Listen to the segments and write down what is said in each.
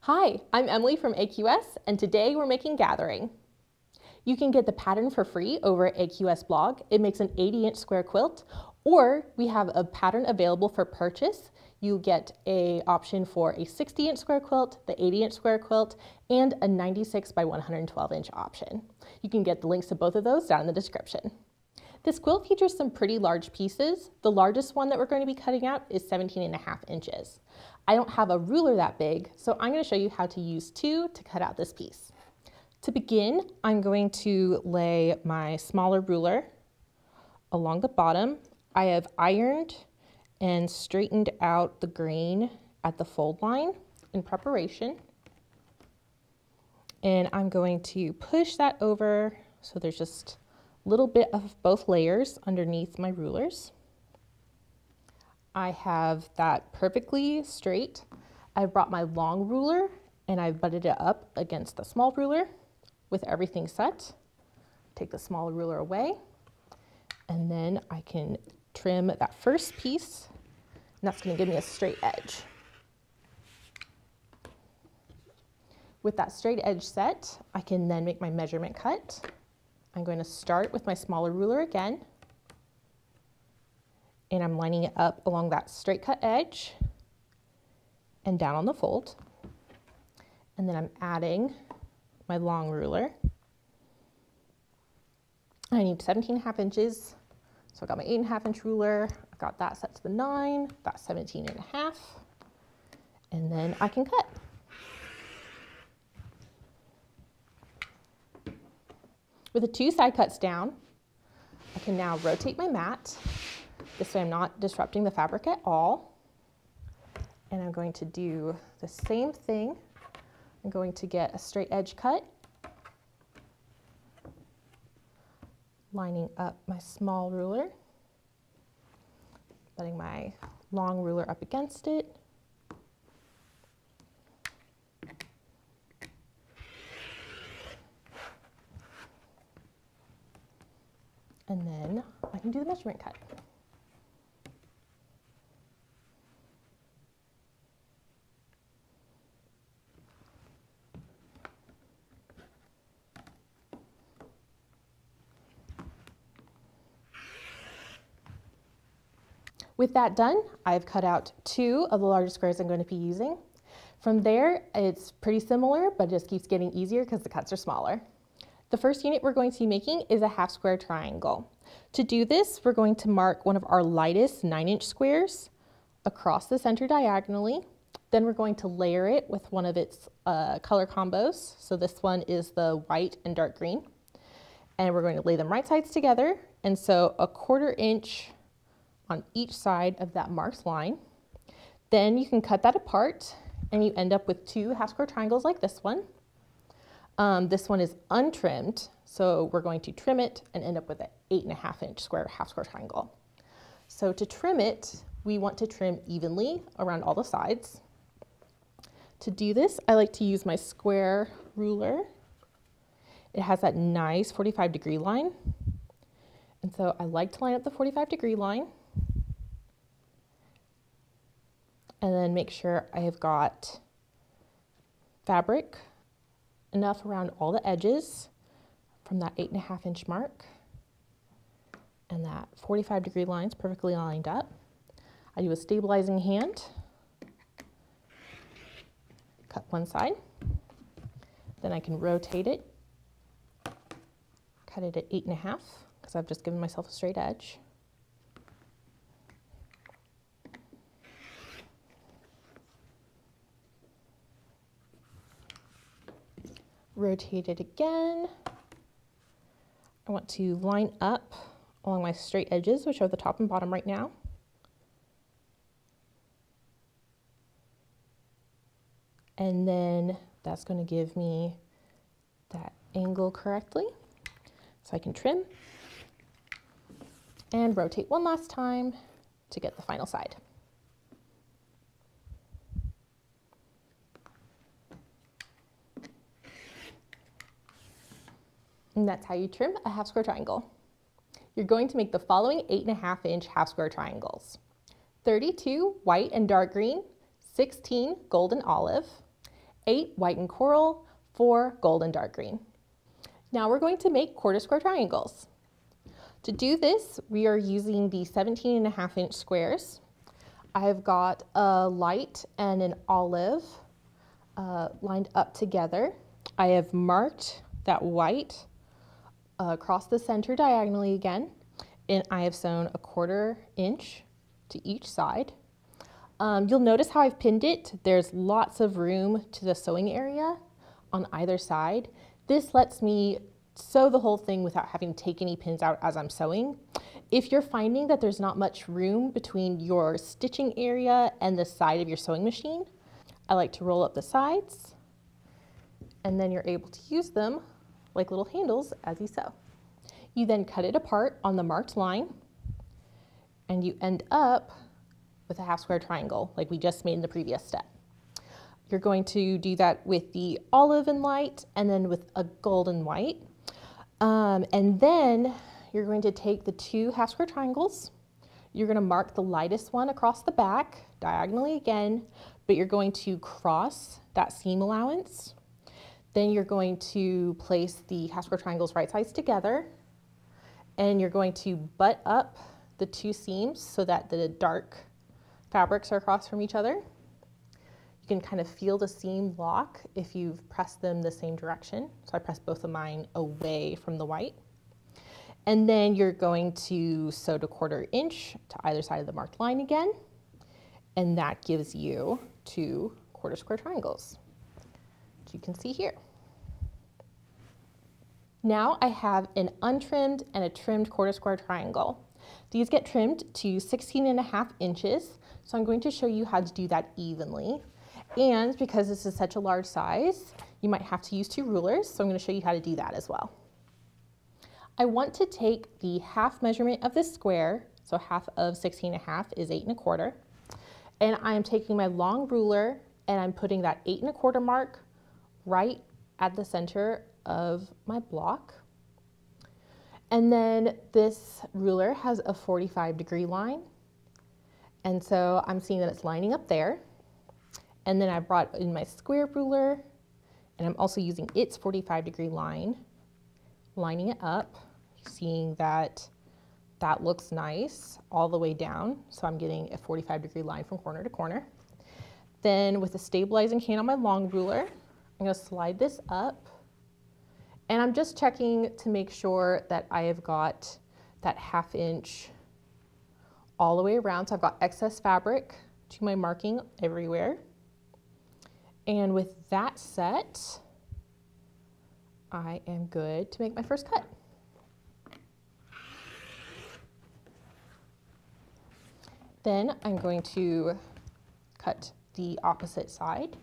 Hi, I'm Emily from AQS, and today we're making Gathering. You can get the pattern for free over at AQS blog. It makes an 80-inch square quilt, or we have a pattern available for purchase. You get an option for a 60-inch square quilt, the 80-inch square quilt, and a 96 by 112-inch option. You can get the links to both of those down in the description. This quilt features some pretty large pieces. The largest one that we're going to be cutting out is 17.5 inches. I don't have a ruler that big, so I'm going to show you how to use two to cut out this piece. To begin, I'm going to lay my smaller ruler along the bottom. I have ironed and straightened out the grain at the fold line in preparation. And I'm going to push that over so there's just a little bit of both layers underneath my rulers. I have that perfectly straight. I've brought my long ruler and I've butted it up against the small ruler with everything set. Take the small ruler away, and then I can trim that first piece, and that's going to give me a straight edge. With that straight edge set, I can then make my measurement cut. I'm going to start with my smaller ruler again, and I'm lining it up along that straight cut edge and down on the fold. And then I'm adding my long ruler. I need 17.5 inches. So I got my 8.5-inch ruler. I got that set to the 9, that's 17.5. And then I can cut. With the two side cuts down, I can now rotate my mat. This way I'm not disrupting the fabric at all. And I'm going to do the same thing. I'm going to get a straight edge cut, lining up my small ruler, letting my long ruler up against it. And then I can do the measurement cut. With that done, I've cut out two of the largest squares I'm going to be using. From there, it's pretty similar, but it just keeps getting easier because the cuts are smaller. The first unit we're going to be making is a half square triangle. To do this, we're going to mark one of our lightest 9-inch squares across the center diagonally. Then we're going to layer it with one of its color combos. So this one is the white and dark green. And we're going to lay them right sides together. And so 1/4 inch on each side of that marked line. Then you can cut that apart and you end up with two half square triangles like this one. This one is untrimmed, so we're going to trim it and end up with an 8.5-inch square half square triangle. So to trim it, we want to trim evenly around all the sides. To do this, I like to use my square ruler. It has that nice 45-degree line. And so I like to line up the 45-degree line. And then make sure I have got fabric enough around all the edges from that 8.5-inch mark. And that 45-degree line is perfectly lined up. I do a stabilizing hand, cut one side, then I can rotate it, cut it at 8.5 because I've just given myself a straight edge. Rotate it again. I want to line up along my straight edges, which are the top and bottom right now. And then that's going to give me that angle correctly. So I can trim and rotate one last time to get the final side. And that's how you trim a half square triangle. You're going to make the following 8.5-inch half square triangles: 32 white and dark green, 16 golden olive, 8 white and coral, 4 gold and dark green. Now we're going to make quarter square triangles. To do this, we are using the 17.5-inch squares. I've got a light and an olive lined up together. I have marked that white across the center diagonally again, and I have sewn a 1/4 inch to each side. You'll notice how I've pinned it. There's lots of room to the sewing area on either side. This lets me sew the whole thing without having to take any pins out as I'm sewing. If you're finding that there's not much room between your stitching area and the side of your sewing machine, I like to roll up the sides, and then you're able to use them like little handles as you sew. You then cut it apart on the marked line, and you end up with a half square triangle like we just made in the previous step. You're going to do that with the olive and light, and then with a gold and white. And then you're going to take the 2 half square triangles. You're going to mark the lightest one across the back, diagonally again, but you're going to cross that seam allowance. Then you're going to place the half square triangles right sides together, and you're going to butt up the 2 seams so that the dark fabrics are across from each other. You can kind of feel the seam lock if you've pressed them the same direction. So I pressed both of mine away from the white. And then you're going to sew to 1/4 inch to either side of the marked line again. And that gives you 2 quarter square triangles, which you can see here. Now I have an untrimmed and a trimmed quarter square triangle. These get trimmed to 16.5 inches. So I'm going to show you how to do that evenly. And because this is such a large size, you might have to use 2 rulers. So I'm going to show you how to do that as well. I want to take the half measurement of this square. So half of 16.5 is 8 1/4. And I'm taking my long ruler and I'm putting that 8 1/4 mark right at the center of my block. And then this ruler has a 45-degree line. And so I'm seeing that it's lining up there. And then I brought in my square ruler, and I'm also using its 45-degree line, lining it up, seeing that that looks nice all the way down. So I'm getting a 45-degree line from corner to corner. Then with a stabilizing hand on my long ruler, I'm going to slide this up. And I'm just checking to make sure that I have got that 1/2 inch all the way around. So I've got excess fabric to my marking everywhere. And with that set, I am good to make my first cut. Then I'm going to cut the opposite side.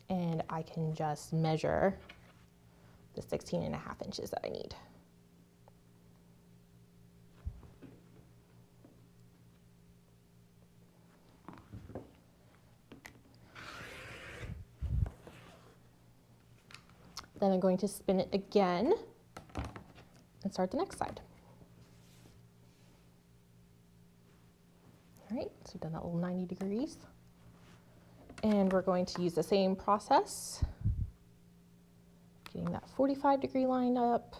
And I can just measure the 16.5 inches that I need. Then I'm going to spin it again and start the next side. All right, so we've done that little 90 degrees. And we're going to use the same process, getting that 45-degree line up,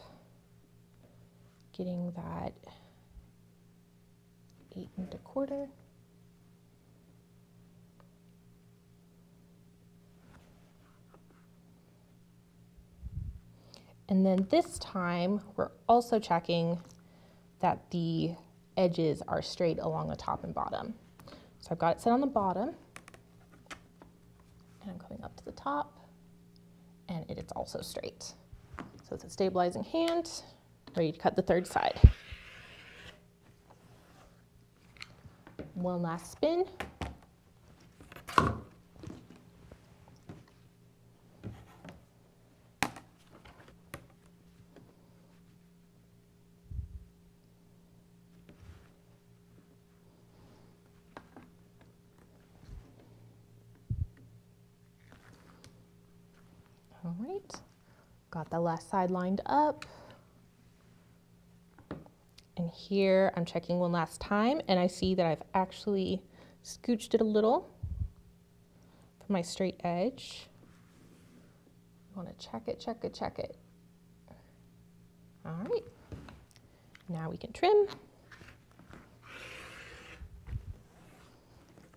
getting that 8 1/4. And then this time, we're also checking that the edges are straight along the top and bottom. So I've got it set on the bottom, and I'm coming up to the top, and it is also straight. So it's a stabilizing hand, ready to cut the third side. One last spin. All right, got the last side lined up. And here I'm checking one last time, and I see that I've actually Scooched it a little from my straight edge. You want to check it, check it, check it. All right, now we can trim.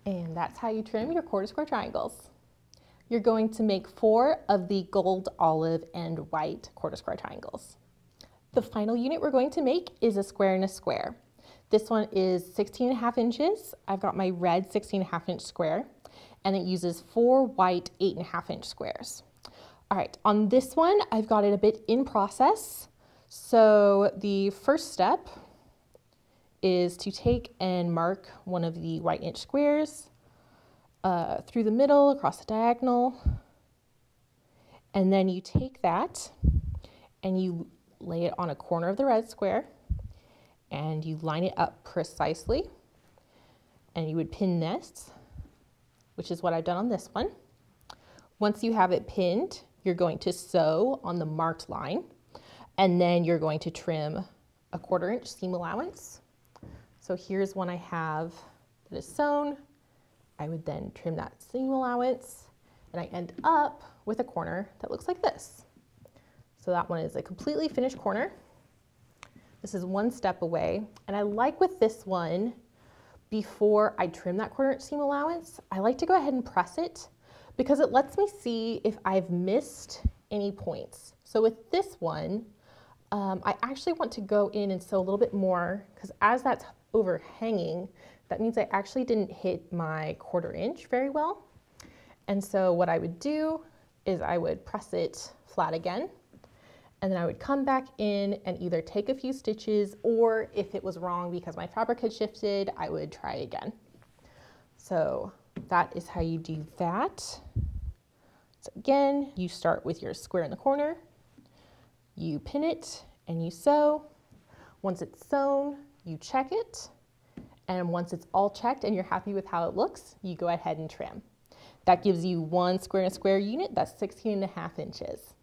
And that's how you trim your quarter square triangles. You're going to make 4 of the gold, olive, and white quarter square triangles. The final unit we're going to make is a square and a square. This one is 16.5 inches. I've got my red 16.5 inch square, and it uses 4 white 8.5 inch squares. All right, on this one, I've got it a bit in process. So the first step is to take and mark one of the white inch squares through the middle, across the diagonal, and then you take that and you lay it on a corner of the red square and you line it up precisely, and you would pin this, which is what I've done on this one. Once you have it pinned, you're going to sew on the marked line, and then you're going to trim a 1/4 inch seam allowance. So here's one I have that is sewn. I would then trim that seam allowance, and I end up with a corner that looks like this. So that one is a completely finished corner. This is one step away, and I like with this one, before I trim that 1/4 inch seam allowance, I like to go ahead and press it because it lets me see if I've missed any points. So with this one, I actually want to go in and sew a little bit more, because as that's overhanging, that means I actually didn't hit my 1/4 inch very well. And so what I would do is I would press it flat again, and then I would come back in and either take a few stitches, or if it was wrong because my fabric had shifted, I would try again. So that is how you do that. So again, you start with your square in the corner, you pin it and you sew. Once it's sewn, you check it. And once it's all checked and you're happy with how it looks, you go ahead and trim. That gives you one square and square unit that's 16.5 inches.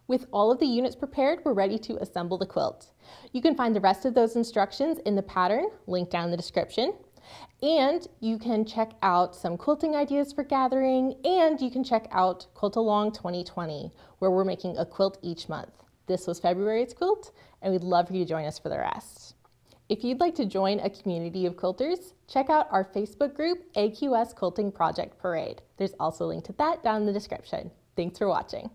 With all of the units prepared, we're ready to assemble the quilt. You can find the rest of those instructions in the pattern, linked down in the description. And you can check out some quilting ideas for gathering, and you can check out Quilt Along 2020, where we're making a quilt each month. This was February's quilt, and we'd love for you to join us for the rest. If you'd like to join a community of quilters, check out our Facebook group, AQS Quilting Project Parade. There's also a link to that down in the description. Thanks for watching.